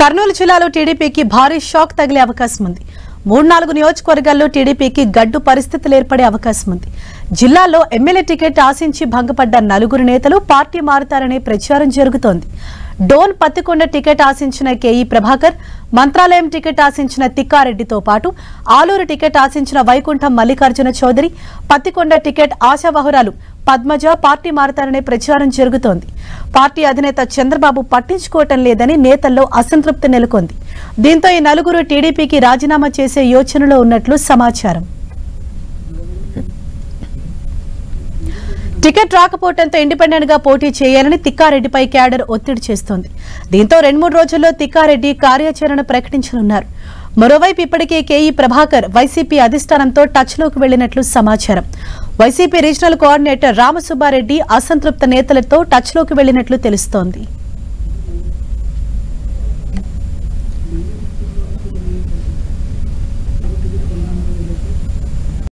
కర్నూలు జిల్లాలో టీడీపీకి భారీ షాక్ తగిలే అవకాశం ఉంది. 3-4 నియోజకవర్గాల్లో టీడీపీకి గడ్డు పరిస్థితులు ఏర్పడే అవకాశం ఉంది. జిల్లాలో ఎమ్మెల్యే టికెట్ ఆశించి భంగపడ్డ 4 నేతలు పార్టీ మారుతారనే ప్రచారం జరుగుతోంది. డోన్ పత్తికొండ టికెట్ ఆశించిన కేఈ ప్రభాకర్, మంత్రాలయం టికెట్ ఆశించిన తిక్కారెడ్డితో పాటు ఆలూరు టికెట్ ఆశించిన వైకుంఠం మల్లికార్జున చౌదరి, పత్తికొండ టికెట్ ఆశావహురాలు పద్మజ పార్టీ మారుతారనే ప్రచారం జరుగుతోంది. పార్టీ అధినేత చంద్రబాబు పట్టించుకోవటం లేదని నేతల్లో అసంతృప్తి నెలకొంది. దీంతో ఈ 4 టీడీపీకి రాజీనామా చేసే యోచనలో ఉన్నట్లు సమాచారం. టికెట్ రాకపోవడంతో ఇండిపెండెంట్ గా పోటీ చేయాలని తిక్కారెడ్డిపై క్యాడర్ ఒత్తిడి చేస్తోంది. దీంతో 2-3 రోజుల్లో తిక్కారెడ్డి కార్యాచరణ ప్రకటించనున్నారు. మరోవైపు ఇప్పటికే కేఈ ప్రభాకర్ వైసీపీ అధిష్టానంతో టచ్లోకి వెళ్లినట్లు సమాచారం. వైసీపీ రీజనల్ కోఆర్డినేటర్ రామసుబ్బారెడ్డి అసంతృప్త నేతలతో టచ్లోకి వెళ్లినట్లు తెలుస్తోంది.